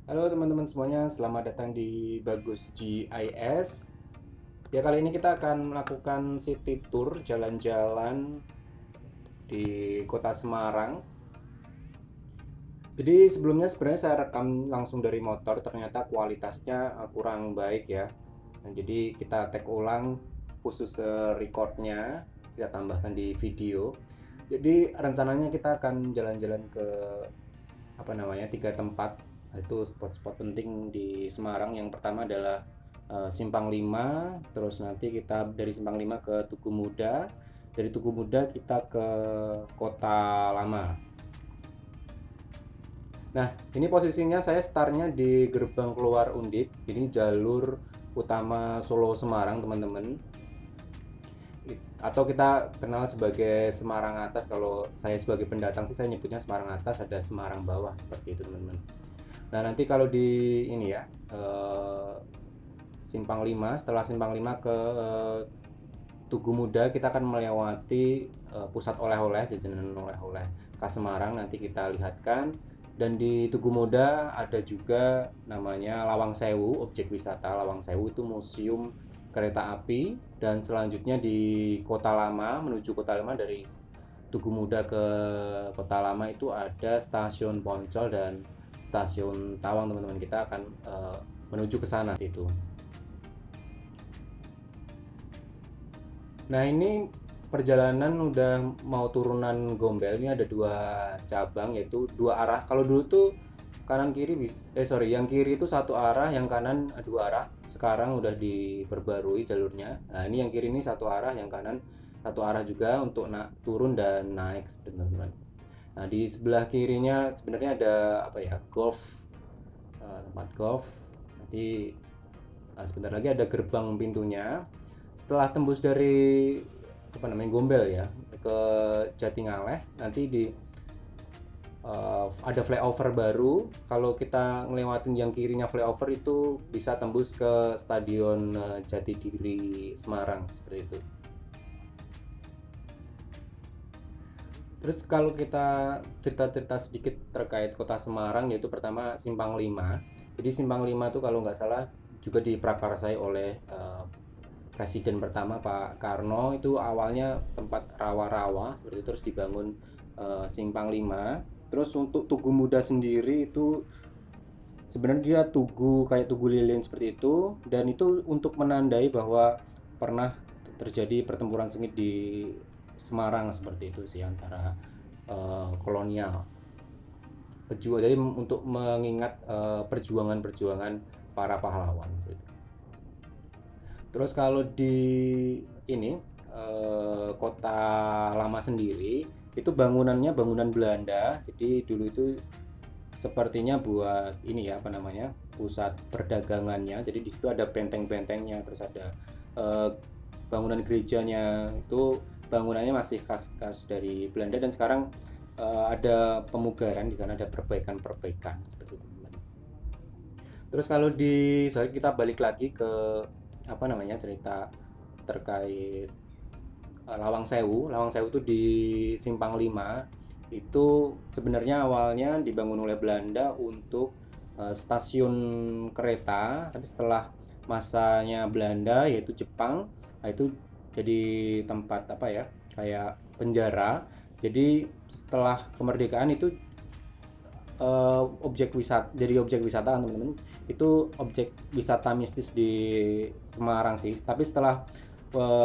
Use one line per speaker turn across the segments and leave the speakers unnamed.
Halo teman-teman semuanya, selamat datang di Bagus GIS. Ya, kali ini kita akan melakukan city tour jalan-jalan di kota Semarang. Jadi sebelumnya sebenarnya saya rekam langsung dari motor, ternyata kualitasnya kurang baik ya. Nah, jadi kita tag ulang khusus recordnya, kita tambahkan di video. Jadi rencananya kita akan jalan-jalan ke tiga tempat, itu spot-spot penting di Semarang. Yang pertama adalah Simpang 5, terus nanti kita dari Simpang 5 ke Tugu Muda, dari Tugu Muda kita ke Kota Lama. Nah, ini posisinya saya startnya di gerbang keluar Undip, ini jalur utama Solo Semarang teman-teman, atau kita kenal sebagai Semarang Atas. Kalau saya sebagai pendatang sih saya nyebutnya Semarang Atas, ada Semarang Bawah, seperti itu teman-teman. Nah, nanti kalau di ini ya, Simpang 5, setelah Simpang 5 ke Tugu Muda, kita akan melewati pusat oleh-oleh, jajanan oleh-oleh khas Semarang, nanti kita lihatkan. Dan di Tugu Muda ada juga namanya Lawang Sewu, objek wisata Lawang Sewu, itu museum kereta api. Dan selanjutnya di Kota Lama, menuju Kota Lama dari Tugu Muda ke Kota Lama itu ada stasiun Poncol dan stasiun Tawang. Teman-teman, kita akan menuju ke sana itu. Nah, ini perjalanan udah mau turunan Gombel. Ini ada dua cabang, yaitu dua arah. Kalau dulu tuh kanan kiri yang kiri itu satu arah, yang kanan dua arah. Sekarang udah diperbarui jalurnya. Nah, ini yang kiri ini satu arah, yang kanan satu arah juga untuk turun dan naik, teman-teman. Nah, di sebelah kirinya sebenarnya ada apa ya? Golf, tempat golf. Nanti sebentar lagi ada gerbang pintunya. Setelah tembus dari Gombel ya ke Jatingaleh, nanti di ada flyover baru. Kalau kita ngelewatin yang kirinya flyover itu bisa tembus ke Stadion Jatidiri Semarang, seperti itu. Terus kalau kita cerita-cerita sedikit terkait kota Semarang, yaitu pertama Simpang 5. Jadi Simpang 5 itu kalau nggak salah juga diprakarsai oleh Presiden pertama Pak Karno. Itu awalnya tempat rawa-rawa seperti itu, terus dibangun Simpang 5. Terus untuk Tugu Muda sendiri itu sebenarnya dia tugu kayak tugu lilin seperti itu, dan itu untuk menandai bahwa pernah terjadi pertempuran sengit di Semarang, seperti itu sih, antara kolonial pejuang, jadi untuk mengingat perjuangan-perjuangan para pahlawan seperti itu. Terus kalau di ini kota lama sendiri itu bangunannya bangunan Belanda. Jadi dulu itu sepertinya buat ini ya, pusat perdagangannya. Jadi di situ ada benteng-bentengnya, terus ada eh, bangunan gerejanya. Itu bangunannya masih khas-khas dari Belanda, dan sekarang ada pemugaran di sana, ada perbaikan-perbaikan seperti itu. Terus kalau kita balik lagi ke cerita terkait Lawang Sewu. Lawang Sewu itu di Simpang 5. Itu sebenarnya awalnya dibangun oleh Belanda untuk stasiun kereta, tapi setelah masanya Belanda yaitu Jepang, nah itu jadi tempat kayak penjara. Jadi setelah kemerdekaan itu objek wisata kan, teman-teman. Itu objek wisata mistis di Semarang sih, tapi setelah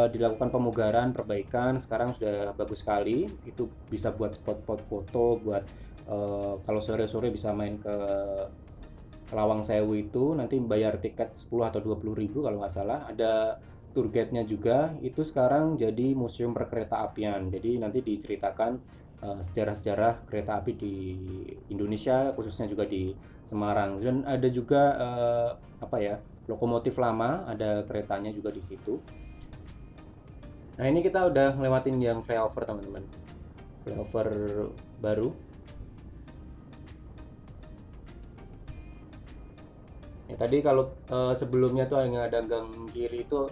dilakukan pemugaran, perbaikan, sekarang sudah bagus sekali. Itu bisa buat spot-spot foto, buat kalau sore-sore bisa main ke Lawang Sewu. Itu nanti bayar tiket 10 atau 20 ribu kalau nggak salah. Ada tour guide-nya juga. Itu sekarang jadi museum perkereta apian, jadi nanti diceritakan sejarah-sejarah kereta api di Indonesia, khususnya juga di Semarang. Dan ada juga lokomotif lama, ada keretanya juga di situ. Nah, ini kita udah ngelewatin yang flyover, teman-teman. Flyover baru. Ya, tadi kalau sebelumnya tuh ada gang kiri itu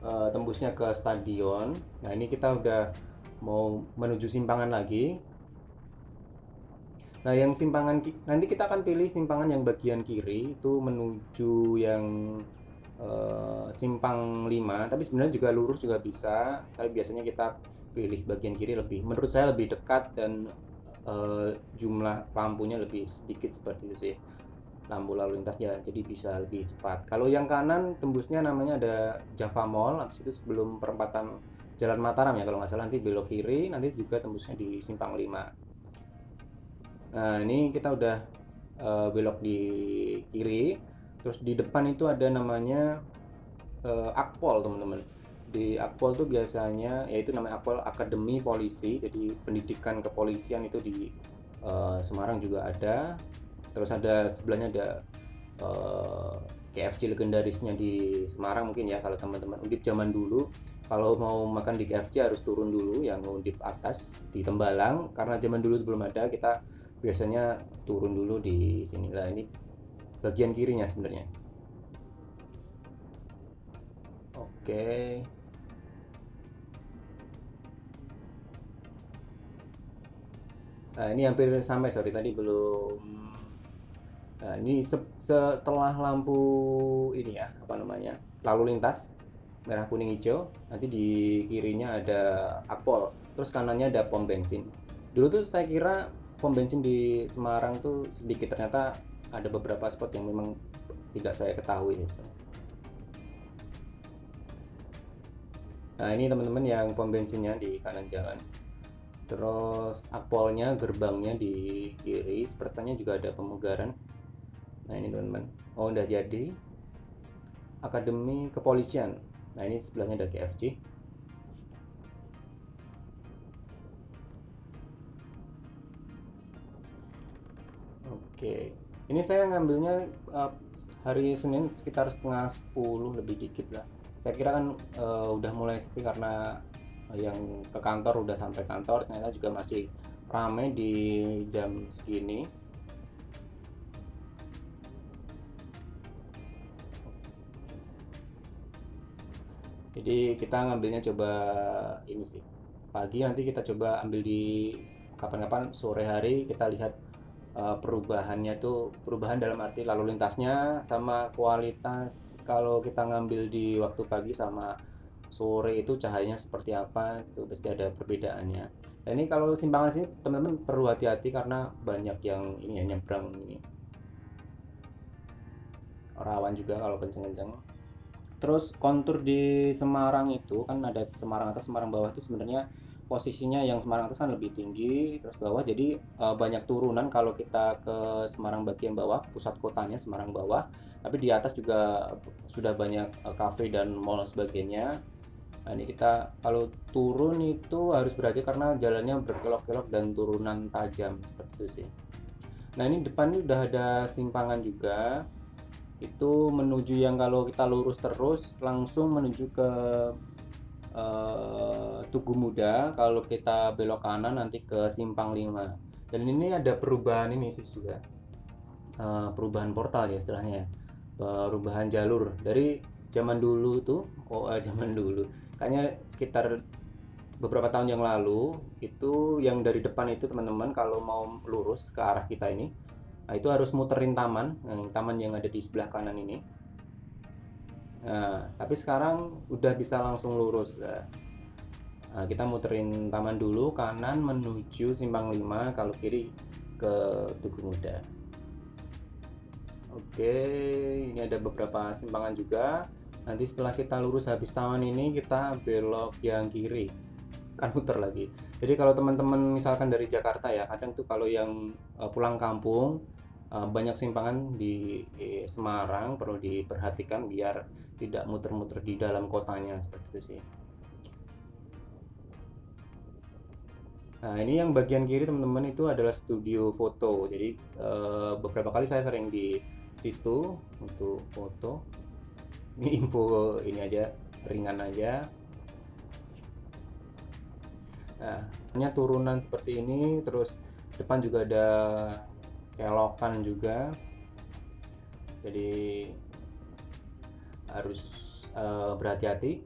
tembusnya ke stadion. Nah, ini kita udah mau menuju simpangan lagi. Nah, yang nanti kita akan pilih simpangan yang bagian kiri itu menuju yang simpang 5, tapi sebenarnya juga lurus juga bisa, tapi biasanya kita pilih bagian kiri, lebih menurut saya lebih dekat dan jumlah lampunya lebih sedikit seperti itu sih, lampu lalu lintas ya, jadi bisa lebih cepat. Kalau yang kanan tembusnya namanya ada Java Mall, habis itu sebelum perempatan Jalan Mataram ya kalau nggak salah, nanti belok kiri, nanti juga tembusnya di simpang 5. Nah, ini kita udah belok di kiri. Terus di depan itu ada namanya Akpol, teman-teman. Di Akpol tuh biasanya yaitu namanya Akpol Akademi Polisi. Jadi pendidikan kepolisian itu di Semarang juga ada. Terus ada sebelahnya ada eh, KFC legendarisnya di Semarang mungkin ya, kalau teman-teman Undip zaman dulu kalau mau makan di KFC harus turun dulu yang Undip atas di Tembalang, karena zaman dulu belum ada, kita biasanya turun dulu di sinilah. Ini bagian kirinya sebenarnya. Oke. Nah, ini hampir sampai, sorry tadi belum. Nah, ini setelah lampu ini ya, apa namanya, lalu lintas merah kuning hijau, nanti di kirinya ada Akpol, terus kanannya ada pom bensin. Dulu tuh saya kira pom bensin di Semarang tuh sedikit, ternyata ada beberapa spot yang memang tidak saya ketahui sih sebenarnya. Nah, ini teman-teman yang pom bensinnya di kanan jalan. Terus Akpolnya, gerbangnya di kiri, sepertinya juga ada pemugaran. Nah, ini teman-teman. Oh, udah jadi. Akademi Kepolisian. Nah, ini sebelahnya ada KFC. Oke. Ini saya ngambilnya hari Senin sekitar setengah 10 lebih dikit lah. Saya kira kan udah mulai sepi karena yang ke kantor udah sampai kantor, ternyata juga masih ramai di jam segini. Jadi kita ngambilnya coba ini sih pagi, nanti kita coba ambil di kapan-kapan sore hari, kita lihat perubahannya tuh, perubahan dalam arti lalu lintasnya sama kualitas. Kalau kita ngambil di waktu pagi sama sore itu cahayanya seperti apa, itu pasti ada perbedaannya. Nah, ini kalau simpangan sini teman-teman perlu hati-hati karena banyak yang ini ya, nyebrang ini, rawan juga kalau kenceng-kenceng. Terus kontur di Semarang itu kan ada Semarang atas, Semarang bawah, itu sebenarnya posisinya yang Semarang atas kan lebih tinggi, terus bawah jadi banyak turunan kalau kita ke Semarang bagian bawah, pusat kotanya Semarang bawah. Tapi di atas juga sudah banyak kafe dan mall sebagainya. Nah, ini kita kalau turun itu harus berhati karena jalannya berkelok-kelok dan turunan tajam seperti itu sih. Nah, ini depan ini udah ada simpangan juga. Itu menuju yang kalau kita lurus terus langsung menuju ke Tugu Muda. Kalau kita belok kanan nanti ke Simpang 5. Dan ini ada perubahan ini sih juga. Perubahan portal ya istilahnya ya. Perubahan jalur dari zaman dulu tuh, zaman dulu. Kayaknya sekitar beberapa tahun yang lalu itu yang dari depan itu teman-teman kalau mau lurus ke arah kita ini, nah itu harus muterin taman yang ada di sebelah kanan ini. Nah, tapi sekarang udah bisa langsung lurus. Nah, kita muterin taman dulu, kanan menuju Simpang 5, kalau kiri ke Tugu Muda. Oke, ini ada beberapa simpangan juga. Nanti setelah kita lurus habis taman ini kita belok yang kiri, kan muter lagi. Jadi kalau teman-teman misalkan dari Jakarta ya, kadang tuh kalau yang pulang kampung, banyak simpangan di Semarang, perlu diperhatikan biar tidak muter-muter di dalam kotanya seperti itu sih. Nah, ini yang bagian kiri teman-teman itu adalah studio foto. Jadi beberapa kali saya sering di situ untuk foto. Ini info ini aja, ringan aja. Nah, hanya turunan seperti ini, terus depan juga ada kelokan juga. Jadi harus berhati-hati.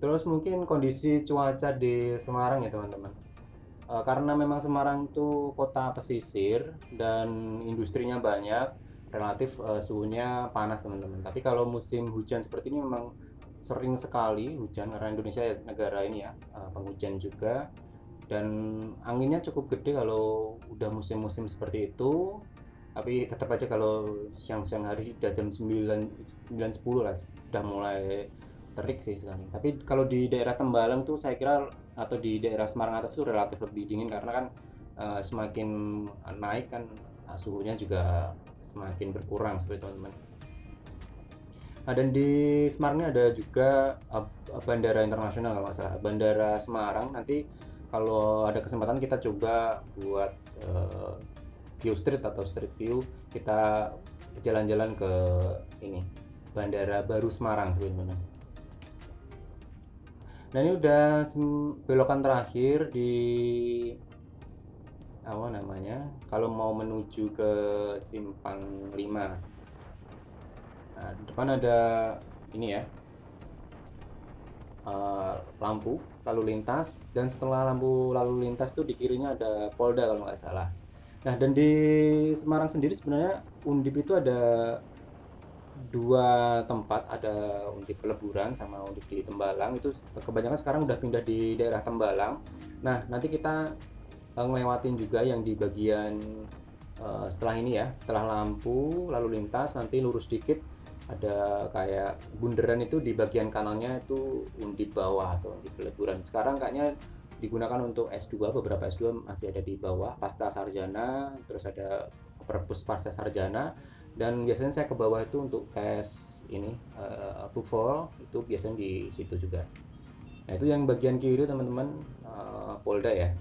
Terus mungkin kondisi cuaca di Semarang ya teman-teman. karena memang Semarang itu kota pesisir dan industrinya banyak, relatif suhunya panas teman-teman. Tapi kalau musim hujan seperti ini memang sering sekali hujan karena Indonesia ya negara ini ya penghujan juga, dan anginnya cukup gede kalau udah musim-musim seperti itu. Tapi tetap aja kalau siang-siang hari sudah jam 9 9 10 lah sudah mulai terik sih sekali. Tapi kalau di daerah Tembalang tuh saya kira, atau di daerah Semarang atas tuh relatif lebih dingin karena kan semakin naik kan suhunya juga semakin berkurang seperti itu, teman-teman. Nah, dan di Semarang ini ada juga bandara internasional kalau nggak salah. Bandara Semarang nanti kalau ada kesempatan kita coba buat uh, view street atau street view, kita jalan-jalan ke ini Bandara Baru Semarang sebenarnya. Nah ini udah belokan terakhir di apa namanya, kalau mau menuju ke Simpang 5. Nah, di depan ada ini ya, lampu lalu lintas, dan setelah lampu lalu lintas tuh di kirinya ada Polda kalau nggak salah. Nah, dan di Semarang sendiri sebenarnya Undip itu ada dua tempat, ada Undip Peleburan sama Undip di Tembalang. Itu kebanyakan sekarang udah pindah di daerah Tembalang. Nah, nanti kita ngelewatin juga yang di bagian setelah ini ya, setelah lampu lalu lintas nanti lurus dikit ada kayak bundaran, itu di bagian kanannya itu Undip bawah atau Undip Peleburan. Sekarang kayaknya digunakan untuk S2, beberapa S2 masih ada di bawah pasca sarjana, terus ada perpus pasca sarjana, dan biasanya saya ke bawah itu untuk tes ini TOEFL, itu biasanya di situ juga. Nah itu yang bagian kiri teman-teman Polda ya.